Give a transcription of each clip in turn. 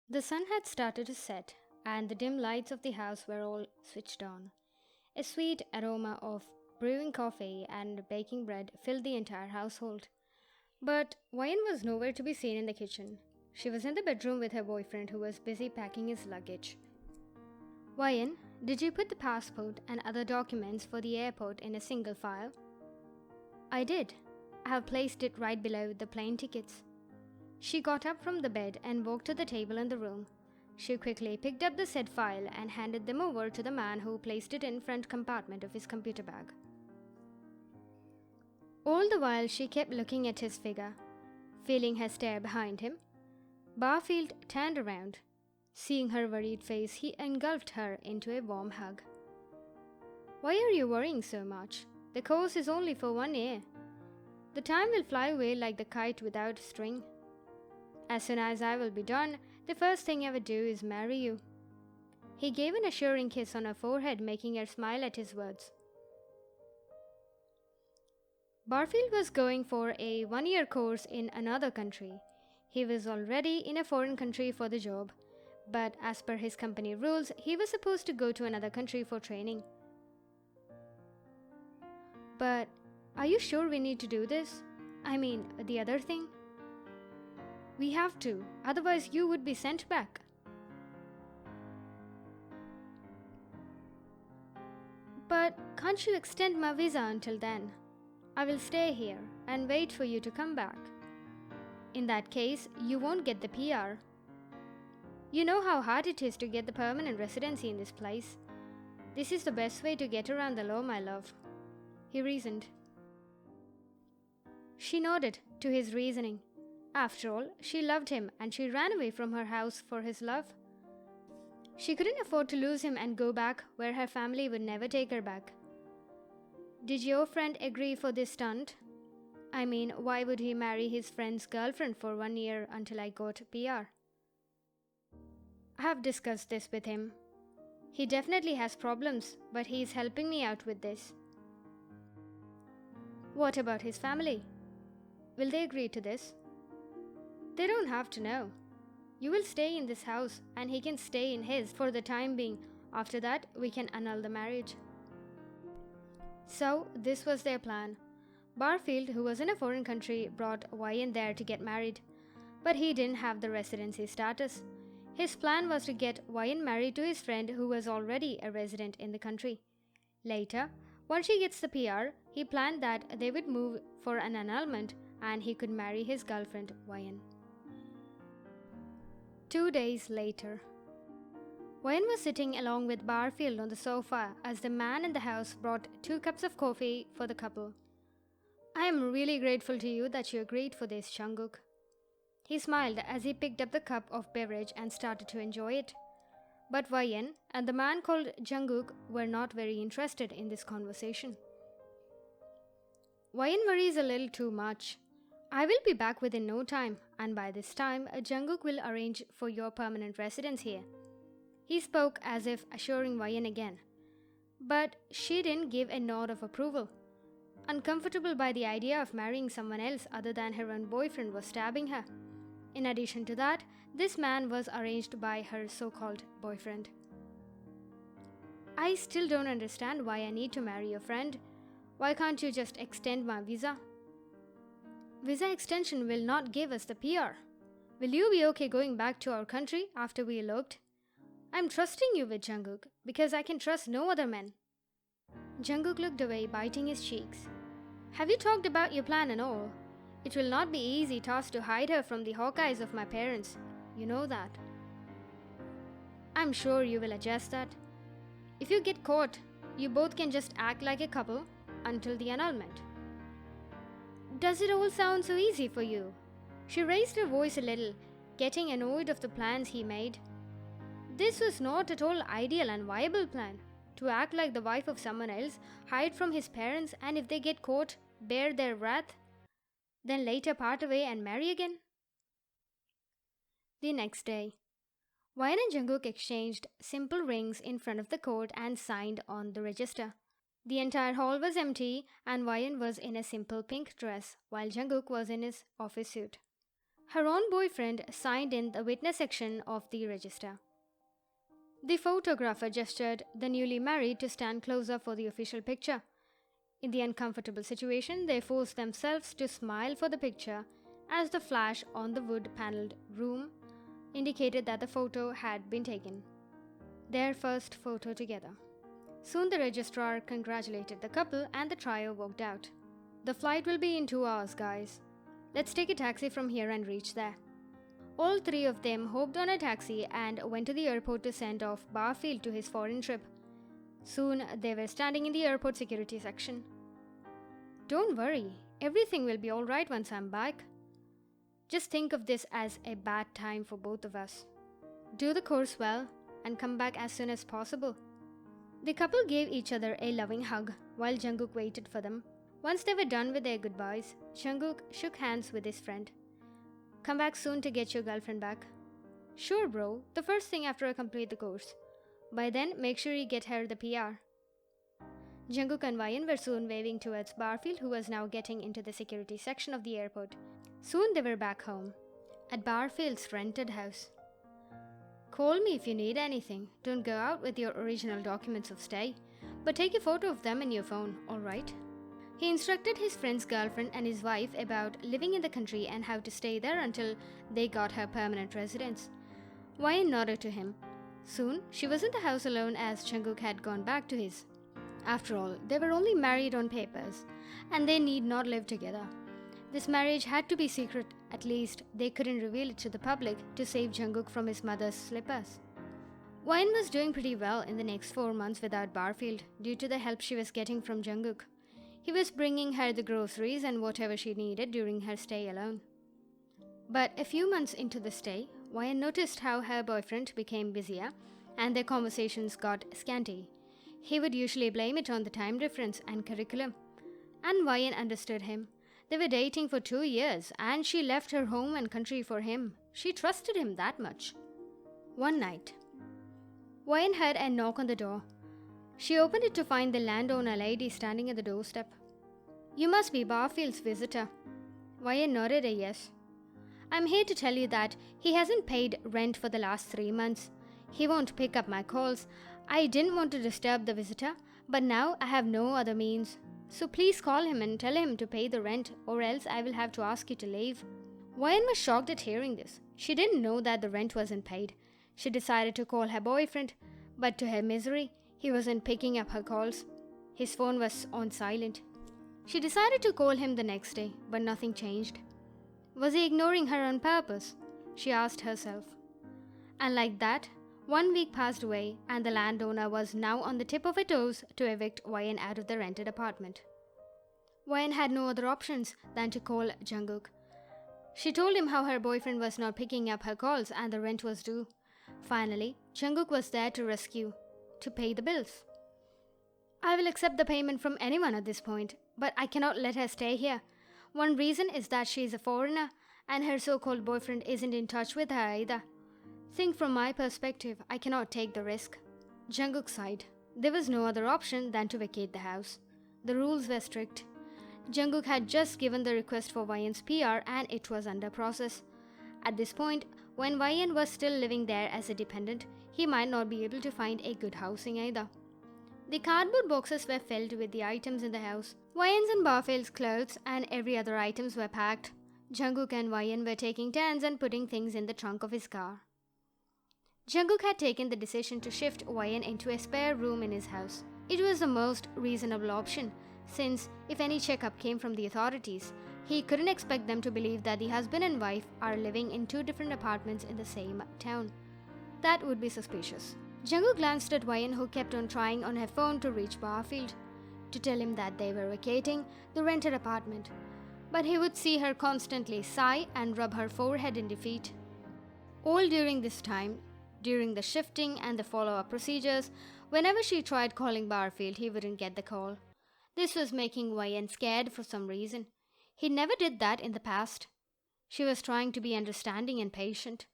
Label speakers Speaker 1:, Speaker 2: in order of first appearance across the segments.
Speaker 1: The sun had started to set, and the dim lights of the house were all switched on. A sweet aroma of brewing coffee and baking bread filled the entire household. But Wyan was nowhere to be seen in the kitchen. She was in the bedroom with her boyfriend, who was busy packing his luggage. Wyan, did you put the passport and other documents for the airport in a single file? I did. I have placed it right below the plane tickets. She got up from the bed and walked to the table in the room. She quickly picked up the said file and handed them over to the man, who placed it in front compartment of his computer bag. All the while she kept looking at his figure. Feeling her stare behind him, Barfield turned around. Seeing her worried face, he engulfed her into a warm hug. Why are you worrying so much? The course is only for 1 year. The time will fly away like the kite without a string. As soon as I will be done, the first thing I would do is marry you. He gave an assuring kiss on her forehead, making her smile at his words. Barfield was going for a 1 year course in another country. He was already in a foreign country for the job, but as per his company rules, he was supposed to go to another country for training. But are you sure we need to do this? I mean, the other thing? We have to, otherwise you would be sent back. But can't you extend my visa until then? I will stay here and wait for you to come back. In that case, you won't get the PR. You know how hard it is to get the permanent residency in this place. This is the best way to get around the law, my love. He reasoned. She nodded to his reasoning. After all, she loved him and she ran away from her house for his love. She couldn't afford to lose him and go back where her family would never take her back. Did your friend agree for this stunt? I mean, why would he marry his friend's girlfriend for 1 year until I got PR? I have discussed this with him. He definitely has problems, but he is helping me out with this. What about his family? Will they agree to this? They don't have to know. You will stay in this house and he can stay in his for the time being. After that, we can annul the marriage. So, this was their plan. Barfield, who was in a foreign country, brought Wyan there to get married. But he didn't have the residency status. His plan was to get Wyan married to his friend, who was already a resident in the country. Later, once he gets the PR, he planned that they would move for an annulment and he could marry his girlfriend, Wyan. 2 days later, Wyan was sitting along with Barfield on the sofa as the man in the house brought 2 cups of coffee for the couple. I am really grateful to you that you agreed for this, Jungkook. He smiled as he picked up the cup of beverage and started to enjoy it. But Wyan and the man called Jungkook were not very interested in this conversation. Wyan worries a little too much. I will be back within no time, and by this time, Jungkook will arrange for your permanent residence here. He spoke as if assuring Wyan again. But she didn't give a nod of approval. Uncomfortable by the idea of marrying someone else other than her own boyfriend was stabbing her. In addition to that, this man was arranged by her so-called boyfriend. I still don't understand why I need to marry your friend. Why can't you just extend my visa? Visa extension will not give us the PR. Will you be okay going back to our country after we eloped? I'm trusting you with Jungkook because I can trust no other men. Jungkook looked away, biting his cheeks. Have you talked about your plan and all? It will not be easy task to hide her from the hawk eyes of my parents. You know that. I'm sure you will adjust that. If you get caught, you both can just act like a couple until the annulment. Does it all sound so easy for you? She raised her voice a little, getting annoyed of the plans he made. This was not at all ideal and viable plan. To act like the wife of someone else, hide from his parents, and if they get caught, bear their wrath, then later part away and marry again? The next day, Wyan and Jungkook exchanged simple rings in front of the court and signed on the register. The entire hall was empty and Wyan was in a simple pink dress while Jungkook was in his office suit. Her own boyfriend signed in the witness section of the register. The photographer gestured the newly married to stand closer for the official picture. In the uncomfortable situation, they forced themselves to smile for the picture as the flash on the wood-paneled room indicated that the photo had been taken. Their first photo together. Soon the registrar congratulated the couple and the trio walked out. "The flight will be in 2 hours, guys. Let's take a taxi from here and reach there." All three of them hopped on a taxi and went to the airport to send off Barfield to his foreign trip. Soon they were standing in the airport security section. "Don't worry, everything will be alright once I'm back. Just think of this as a bad time for both of us. Do the course well and come back as soon as possible." The couple gave each other a loving hug while Jungkook waited for them. Once they were done with their goodbyes, Jungkook shook hands with his friend. "Come back soon to get your girlfriend back." "Sure, bro, the first thing after I complete the course. By then, make sure you get her the PR." Jungkook and Wyan were soon waving towards Barfield, who was now getting into the security section of the airport. Soon they were back home, at Barfield's rented house. "Call me if you need anything. Don't go out with your original documents of stay, but take a photo of them in your phone, alright?" He instructed his friend's girlfriend and his wife about living in the country and how to stay there until they got her permanent residence. Wyan nodded to him. Soon, she was in the house alone as Jungkook had gone back to his. After all, they were only married on papers, and they need not live together. This marriage had to be secret, at least they couldn't reveal it to the public to save Jungkook from his mother's slippers. Wyan was doing pretty well in the next 4 months without Barfield due to the help she was getting from Jungkook. He was bringing her the groceries and whatever she needed during her stay alone. But a few months into the stay, Wyan noticed how her boyfriend became busier and their conversations got scanty. He would usually blame it on the time difference and curriculum. And Wyan understood him. They were dating for 2 years and she left her home and country for him. She trusted him that much. One night, Wyan heard a knock on the door. She opened it to find the landowner lady standing at the doorstep. "You must be Barfield's visitor." Wyan nodded a yes. "I'm here to tell you that he hasn't paid rent for the last 3 months. He won't pick up my calls. I didn't want to disturb the visitor, but now I have no other means. So please call him and tell him to pay the rent, or else I will have to ask you to leave." Wyan was shocked at hearing this. She didn't know that the rent wasn't paid. She decided to call her boyfriend, but to her misery, he wasn't picking up her calls. His phone was on silent. She decided to call him the next day, but nothing changed. Was he ignoring her on purpose? She asked herself. And like that, 1 week passed away, and the landowner was now on the tip of her toes to evict Wyan out of the rented apartment. Wyan had no other options than to call Jungkook. She told him how her boyfriend was not picking up her calls and the rent was due. Finally, Jungkook was there to rescue, to pay the bills. "I will accept the payment from anyone at this point, but I cannot let her stay here. One reason is that she is a foreigner, and her so-called boyfriend isn't in touch with her either. Think from my perspective, I cannot take the risk." Jungkook sighed. There was no other option than to vacate the house. The rules were strict. Jungkook had just given the request for Wyan's PR and it was under process. At this point, when Wyan was still living there as a dependent, he might not be able to find a good housing either. The cardboard boxes were filled with the items in the house. Wyan's and Barfield's clothes and every other items were packed. Jungkook and Wyan were taking turns and putting things in the trunk of his car. Jungkook had taken the decision to shift Wyan into a spare room in his house. It was the most reasonable option, since if any checkup came from the authorities, he couldn't expect them to believe that the husband and wife are living in 2 different apartments in the same town. That would be suspicious. Jungkook glanced at Wyan, who kept on trying on her phone to reach Barfield, to tell him that they were vacating the rented apartment. But he would see her constantly sigh and rub her forehead in defeat. All during this time, during the shifting and the follow-up procedures, whenever she tried calling Barfield, he wouldn't get the call. This was making Wyan scared for some reason. He never did that in the past. She was trying to be understanding and patient.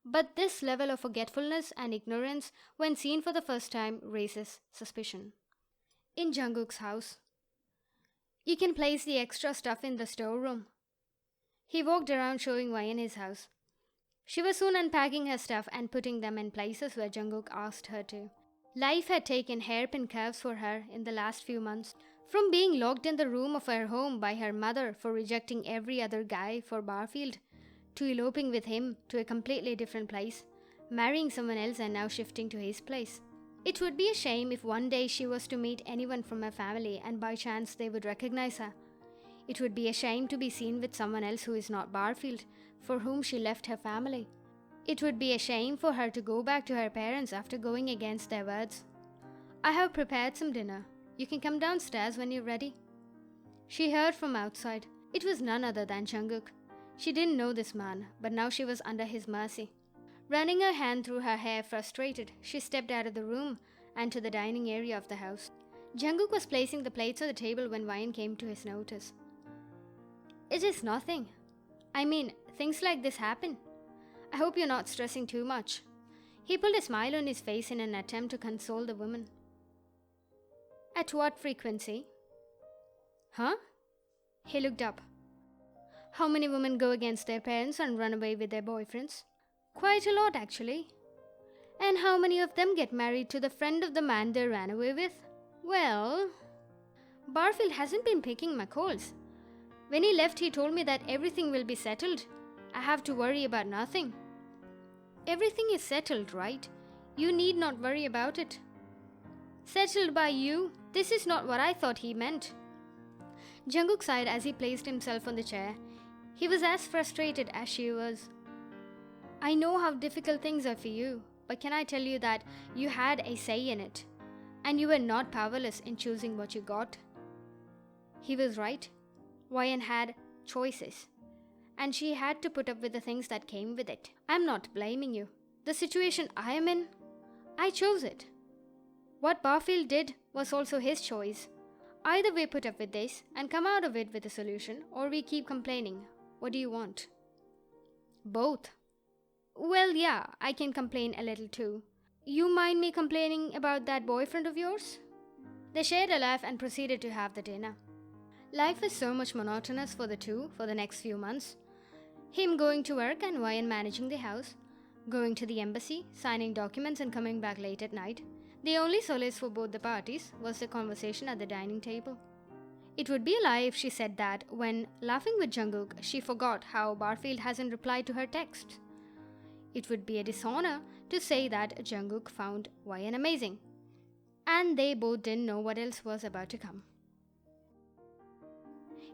Speaker 1: But this level of forgetfulness and ignorance, when seen for the first time, raises suspicion. In Jungkook's house, "You can place the extra stuff in the storeroom." He walked around showing Wyan his house. She was soon unpacking her stuff and putting them in places where Jungkook asked her to. Life had taken hairpin curves for her in the last few months. From being locked in the room of her home by her mother for rejecting every other guy for Barfield, to eloping with him to a completely different place, marrying someone else and now shifting to his place. It would be a shame if one day she was to meet anyone from her family and by chance they would recognize her. It would be a shame to be seen with someone else who is not Barfield, for whom she left her family. It would be a shame for her to go back to her parents after going against their words. I have prepared some dinner. You can come downstairs when you're ready. She heard from outside. It was none other than Jungkook. She didn't know this man, but now she was under his mercy. Running her hand through her hair frustrated, she stepped out of the room and to the dining area of the house. Jungkook was placing the plates on the table when Wyan came to his notice. It is nothing. I mean, things like this happen. I hope you're not stressing too much. He pulled a smile on his face in an attempt to console the woman. At what frequency? Huh? He looked up. How many women go against their parents and run away with their boyfriends? Quite a lot, actually. And how many of them get married to the friend of the man they ran away with? Well, Barfield hasn't been picking my calls. When he left, he told me that everything will be settled. I have to worry about nothing. Everything is settled, right? You need not worry about it. Settled by you? This is not what I thought he meant. Jungkook sighed as he placed himself on the chair. He was as frustrated as she was. I know how difficult things are for you, but can I tell you that you had a say in it, and you were not powerless in choosing what you got? He was right. Wyan had choices, and she had to put up with the things that came with it. I'm not blaming you. The situation I am in, I chose it. What Barfield did was also his choice. Either we put up with this and come out of it with a solution, or we keep complaining. What do you want? Both. Well, yeah, I can complain a little too. You mind me complaining about that boyfriend of yours? They shared a laugh and proceeded to have the dinner. Life was so much monotonous for the two for the next few months. Him going to work and Wyan managing the house, going to the embassy, signing documents and coming back late at night. The only solace for both the parties was the conversation at the dining table. It would be a lie if she said that when, laughing with Jungkook, she forgot how Barfield hasn't replied to her texts. It would be a dishonor to say that Jungkook found Wyan amazing. And they both didn't know what else was about to come.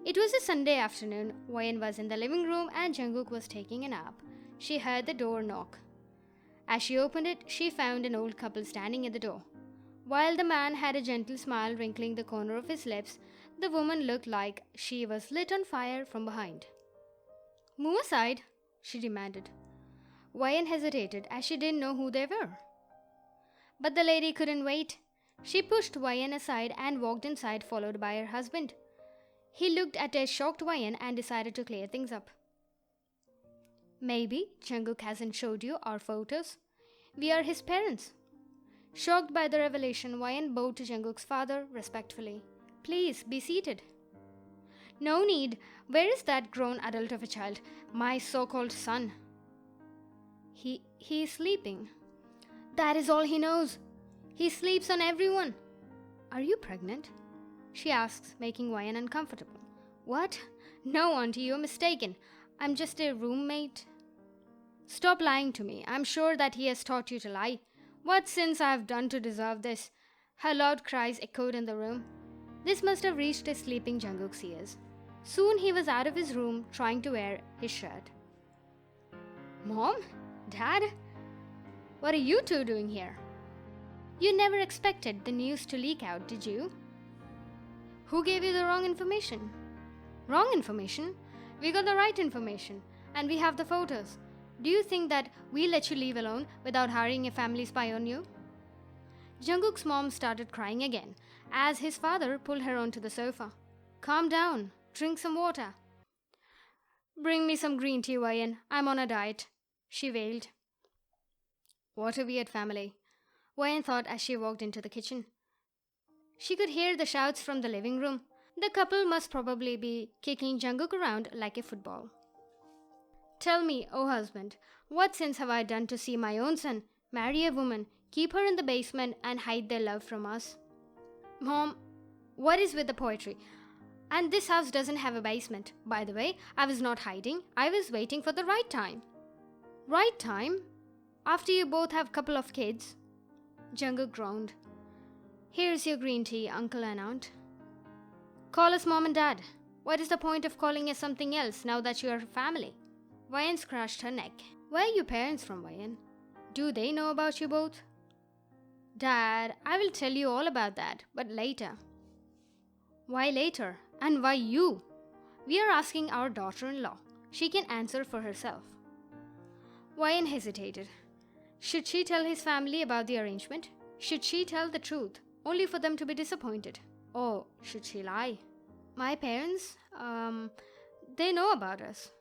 Speaker 1: It was a Sunday afternoon. Wyan was in the living room and Jungkook was taking a nap. She heard the door knock. As she opened it, she found an old couple standing at the door. While the man had a gentle smile wrinkling the corner of his lips, the woman looked like she was lit on fire from behind. Move aside, she demanded. Wyan hesitated as she didn't know who they were. But the lady couldn't wait. She pushed Wyan aside and walked inside, followed by her husband. He looked at a shocked Wyan and decided to clear things up. Maybe Jungkook hasn't showed you our photos. We are his parents. Shocked by the revelation, Wyan bowed to Jungkook's father respectfully. Please be seated. No need. Where is that grown adult of a child? My so-called son. He is sleeping. That is all he knows. He sleeps on everyone. Are you pregnant? She asks, making Wyan uncomfortable. What? No, auntie, you're mistaken. I'm just a roommate. Stop lying to me. I'm sure that he has taught you to lie. What sins I have done to deserve this? Her loud cries echoed in the room. This must have reached a sleeping Jungkook's ears. Soon he was out of his room, trying to wear his shirt. Mom? Dad? What are you two doing here? You never expected the news to leak out, did you? Who gave you the wrong information? Wrong information? We got the right information, and we have the photos. Do you think that we let you leave alone without hiring a family spy on you? Jungkook's mom started crying again, as his father pulled her onto the sofa. Calm down. Drink some water. Bring me some green tea, Wyan. I'm on a diet, she wailed. What a weird family, Wyan thought as she walked into the kitchen. She could hear the shouts from the living room. The couple must probably be kicking Jungkook around like a football. Tell me, O husband, what sins have I done to see my own son marry a woman, keep her in the basement, and hide their love from us? Mom, what is with the poetry? And this house doesn't have a basement. By the way, I was not hiding. I was waiting for the right time. Right time? After you both have a couple of kids? Jungkook groaned. Here's your green tea, uncle and aunt. Call us mom and dad. What is the point of calling us something else now that you are family? Wayan scratched her neck. Where are your parents from, Wayan? Do they know about you both? Dad, I will tell you all about that, but later. Why later? And why you? We are asking our daughter-in-law. She can answer for herself. Wayan hesitated. Should she tell his family about the arrangement? Should she tell the truth, only for them to be disappointed? Or should she lie? My parents, they know about us.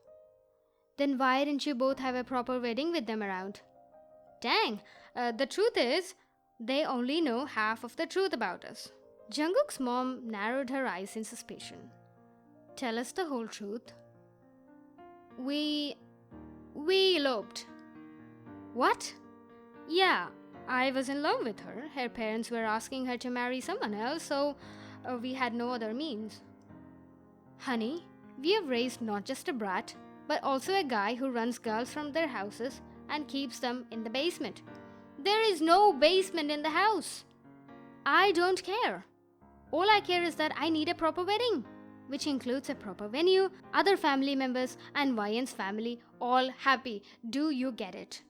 Speaker 1: Then why didn't you both have a proper wedding with them around? Dang, the truth is, they only know half of the truth about us. Jungkook's mom narrowed her eyes in suspicion. Tell us the whole truth. We eloped. What? Yeah, I was in love with her. Her parents were asking her to marry someone else, so we had no other means. Honey, we have raised not just a brat, but also a guy who runs girls from their houses and keeps them in the basement. There is no basement in the house. I don't care. All I care is that I need a proper wedding, which includes a proper venue, other family members, and Wayan's family all happy. Do you get it?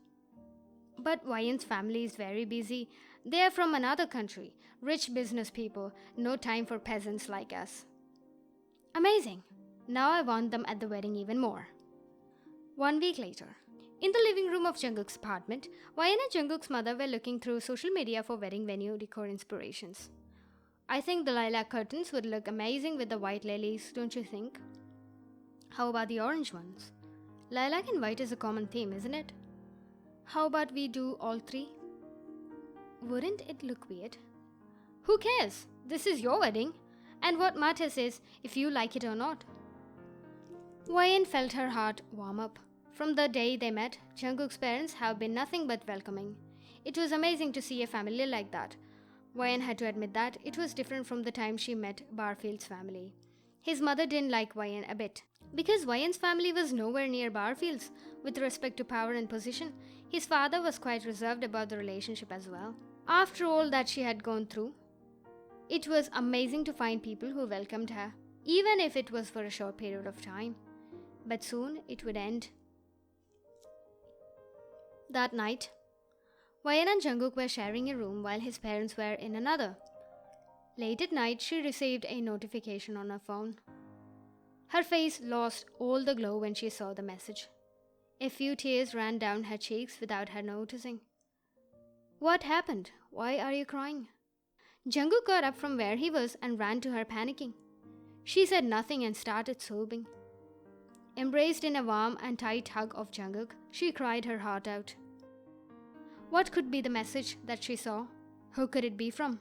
Speaker 1: But Wayan's family is very busy. They are from another country, rich business people, no time for peasants like us. Amazing. Now I want them at the wedding even more. 1 week later. In the living room of Jungkook's apartment, Wayan and Jungkook's mother were looking through social media for wedding venue decor inspirations. I think the lilac curtains would look amazing with the white lilies, don't you think? How about the orange ones? Lilac and white is a common theme, isn't it? How about we do all three? Wouldn't it look weird? Who cares? This is your wedding. And what matters is if you like it or not. Wayan felt her heart warm up. From the day they met, Jungkook's parents have been nothing but welcoming. It was amazing to see a family like that. Wayan had to admit that it was different from the time she met Barfield's family. His mother didn't like Wayan a bit. Because Wayan's family was nowhere near Barfield's with respect to power and position, his father was quite reserved about the relationship as well. After all that she had gone through, it was amazing to find people who welcomed her, even if it was for a short period of time. But soon it would end. That night, Wayan and Jungkook were sharing a room while his parents were in another. Late at night, she received a notification on her phone. Her face lost all the glow when she saw the message. A few tears ran down her cheeks without her noticing. What happened? Why are you crying? Jungkook got up from where he was and ran to her panicking. She said nothing and started sobbing. Embraced in a warm and tight hug of Jungkook, she cried her heart out. What could be the message that she saw? Who could it be from?